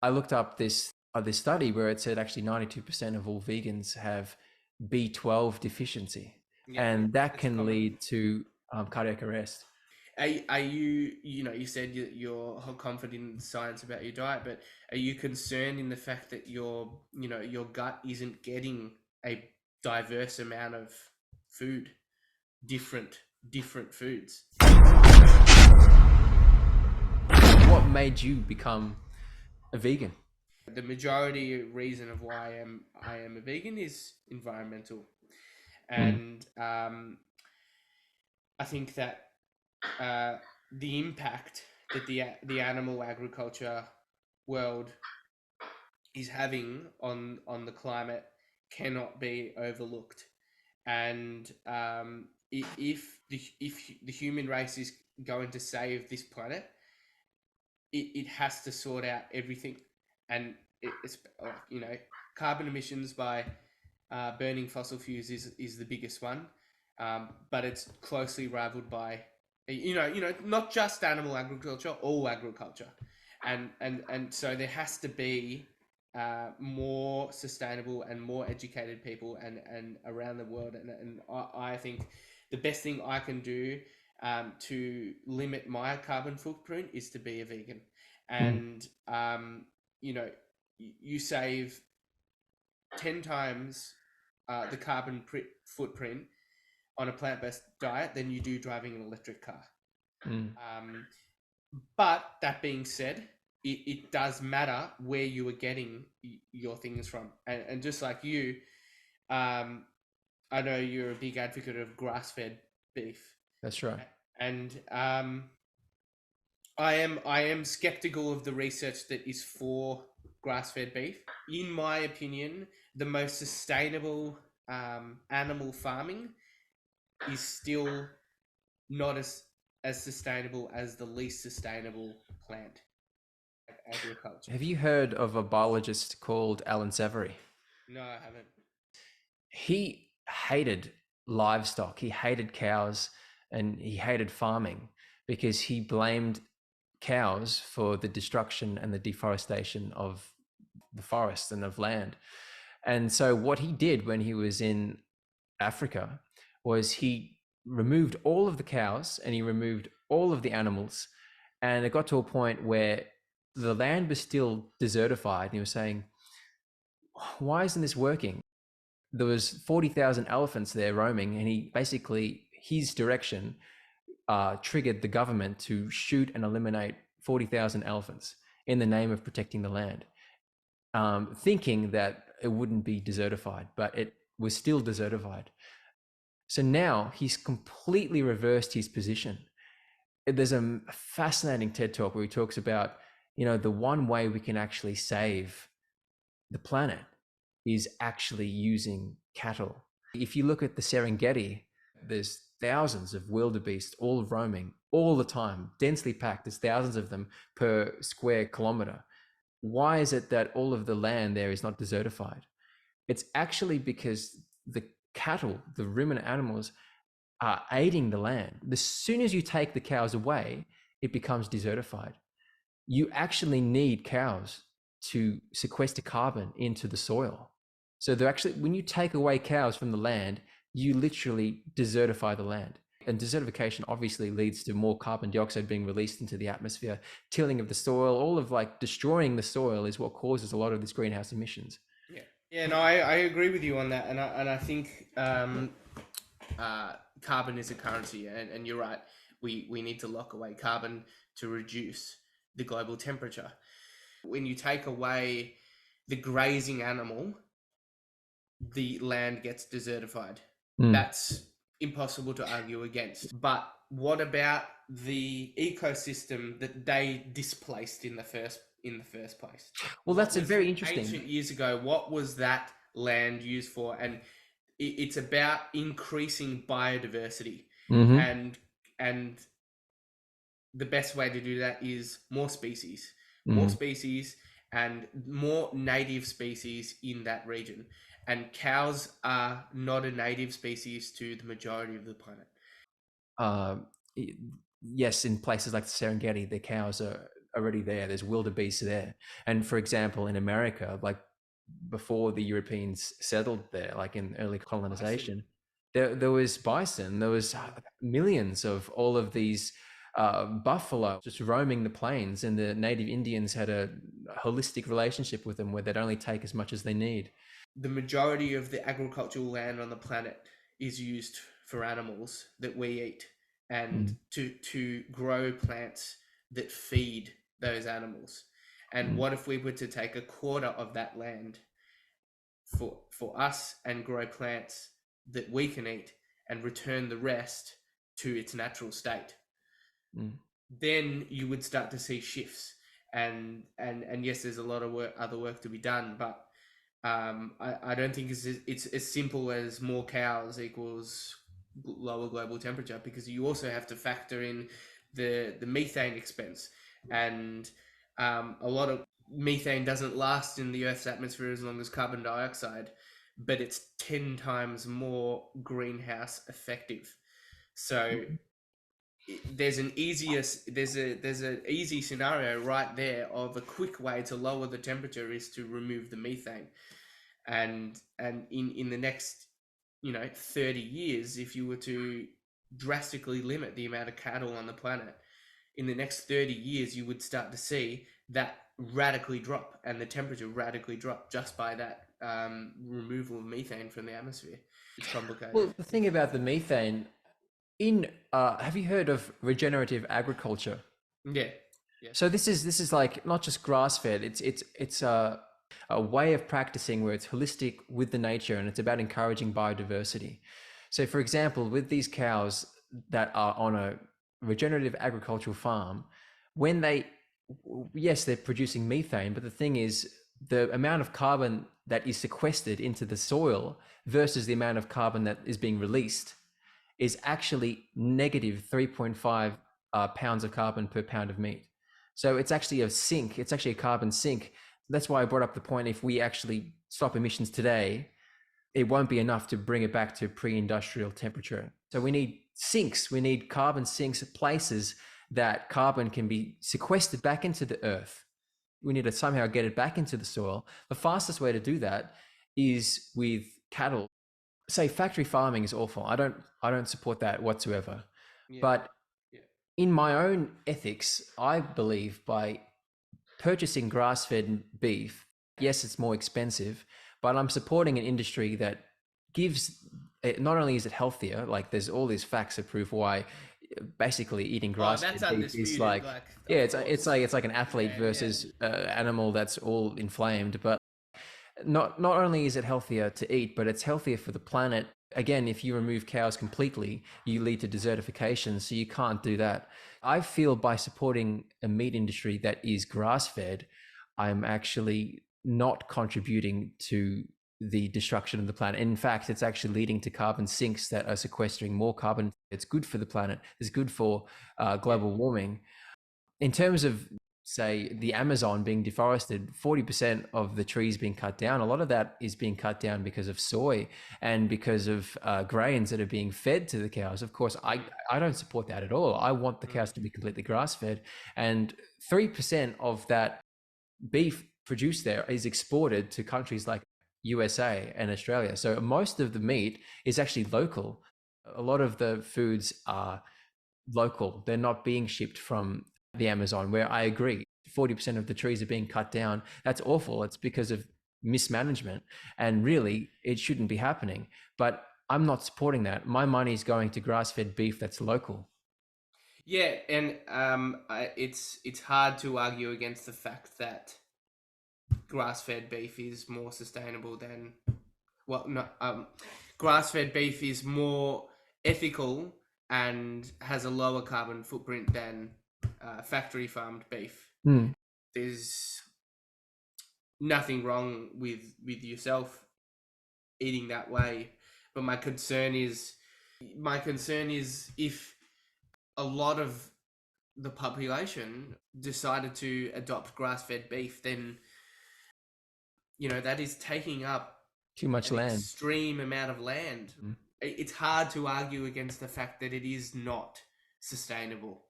I looked up this study where it said actually 92% of all vegans have B12 deficiency, Yeah, and that it's can common. lead to cardiac arrest. Are you, you said you're confident in science about your diet, but are you concerned in the fact that your gut isn't getting a diverse amount of food, different different foods? What made you become a vegan? The majority reason of why I am a vegan is environmental, Mm, and I think that uh, the impact that the animal agriculture world is having on the climate cannot be overlooked. And if the human race is going to save this planet, it has to sort out everything, and it's carbon emissions by burning fossil fuels is the biggest one, but it's closely rivaled by not just animal agriculture, all agriculture, and so there has to be more sustainable and more educated people and around the world, and I think the best thing I can do to limit my carbon footprint is to be a vegan, mm. and you know you save 10 times the carbon footprint on a plant-based diet than you do driving an electric car. Mm. Um, but that being said, it does matter where you are getting your things from. And just like you, um, I know you're a big advocate of grass-fed beef. That's right. And I am skeptical of the research that is for grass-fed beef. In my opinion, the most sustainable animal farming is still not as sustainable as the least sustainable plant agriculture. Have you heard of a biologist called Alan Savory? No, I haven't. He hated livestock. He hated cows and he hated farming because he blamed cows for the destruction and the deforestation of the forest and of land. And so what he did when he was in Africa was he removed all of the cows and he removed all of the animals. And it got to a point where the land was still desertified. And he was saying, why isn't this working? There was 40,000 elephants there roaming, and he basically, his direction triggered the government to shoot and eliminate 40,000 elephants in the name of protecting the land, thinking that it wouldn't be desertified, but it was still desertified. So now he's completely reversed his position. There's a fascinating TED talk where he talks about, the one way we can actually save the planet is actually using cattle. If you look at the Serengeti, there's thousands of wildebeest all roaming all the time, densely packed. There's thousands of them per square kilometer. Why is it that all of the land there is not desertified? It's actually because the cattle, the ruminant animals, are aiding the land. As soon as you take the cows away, it becomes desertified. You actually need cows to sequester carbon into the soil. So they're actually, when you take away cows from the land, you literally desertify the land. And desertification obviously leads to more carbon dioxide being released into the atmosphere, tilling of the soil, all of like destroying the soil is what causes a lot of this greenhouse emissions. Yeah, yeah, no, I agree with you on that, and I think carbon is a currency, and you're right. We need to lock away carbon to reduce the global temperature. When you take away the grazing animal, the land gets desertified. Mm. That's impossible to argue against. But what about the ecosystem that they displaced in the first place? Well, What that's a was very interesting. ancient years ago? What was that land used for? And it's about increasing biodiversity, Mm-hmm. and the best way to do that is more Mm. species, and more native species in that region. And cows are not a native species to the majority of the planet. Uh, yes, in places like the Serengeti, the cows are. already there. There's wildebeest there. And for example, in America, like before the Europeans settled there, like in early Bison. colonization, there was bison, there was millions of all of these buffalo just roaming the plains, and the native Indians had a holistic relationship with them where they'd only take as much as they need. The majority of the agricultural land on the planet is used for animals that we eat and Mm, to grow plants that feed those animals. And mm, what if we were to take a quarter of that land for us and grow plants that we can eat and return the rest to its natural state? mm. Then you would start to see shifts. And yes, there's a lot of other work to be done, but I don't think it's as simple as more cows equals lower global temperature, because you also have to factor in the methane expense. And a lot of methane doesn't last in the Earth's atmosphere as long as carbon dioxide, but it's 10 times more greenhouse effective. So there's an easy scenario right there of a quick way to lower the temperature is to remove the methane. And in the next 30 years, if you were to drastically limit the amount of cattle on the planet, in the next 30 years you would start to see that radically drop, and the temperature radically drop just by that removal of methane from the atmosphere. It's complicated. Well, the thing about the methane in have you heard of regenerative agriculture? Yeah. Yeah. So this is like not just grass fed. It's a way of practicing where it's holistic with the nature, and it's about encouraging biodiversity. So, for example, with these cows that are on a regenerative agricultural farm, when they, yes, they're producing methane, but the thing is, the amount of carbon that is sequestered into the soil versus the amount of carbon that is being released is actually negative 3.5 pounds of carbon per pound of meat. So it's actually a sink. It's actually a carbon sink. That's why I brought up the point. If we actually stop emissions today, it won't be enough to bring it back to pre-industrial temperature. So we need sinks. We need carbon sinks, places that carbon can be sequestered back into the earth. We need to somehow get it back into the soil. The fastest way to do that is with cattle. Say factory farming is awful. I don't support that whatsoever. Yeah. But Yeah. in my own ethics, I believe by purchasing grass-fed beef, yes, it's more expensive, but I'm supporting an industry that gives it, not only is it healthier, like there's all these facts that prove why basically eating Oh, that's grass-fed beef is undisputed. like, Like, yeah, of it's course. like it's like an athlete Yeah. Yeah. versus animal that's all inflamed. But not only is it healthier to eat, but it's healthier for the planet. Again, if you remove cows completely, you lead to desertification, so you can't do that. I feel by supporting a meat industry that is grass fed, I'm actually not contributing to the destruction of the planet. In fact, it's actually leading to carbon sinks that are sequestering more carbon. It's good for the planet. It's good for Yeah. global warming. In terms of, say, the Amazon being deforested, 40% of the trees being cut down, a lot of that is being cut down because of soy and because of grains that are being fed to the cows. Of course, I don't support that at all. I want the Mm. cows to be completely grass fed. And 3% of that beef produced there is exported to countries like USA and Australia. So most of the meat is actually local. A lot of the foods are local. They're not being shipped from the Amazon, where I agree, 40% of the trees are being cut down. That's awful. It's because of mismanagement. And really, it shouldn't be happening. But I'm not supporting that. My money is going to grass fed beef that's local. Yeah, and it's hard to argue against the fact that grass-fed beef is more sustainable than, well, no, grass-fed beef is more ethical and has a lower carbon footprint than factory-farmed beef. Hmm. There's nothing wrong with yourself eating that way, but my concern is if a lot of the population decided to adopt grass-fed beef, then that is taking up Too much an land. extreme amount of land. Hmm. It's hard to argue against the fact that it is not sustainable.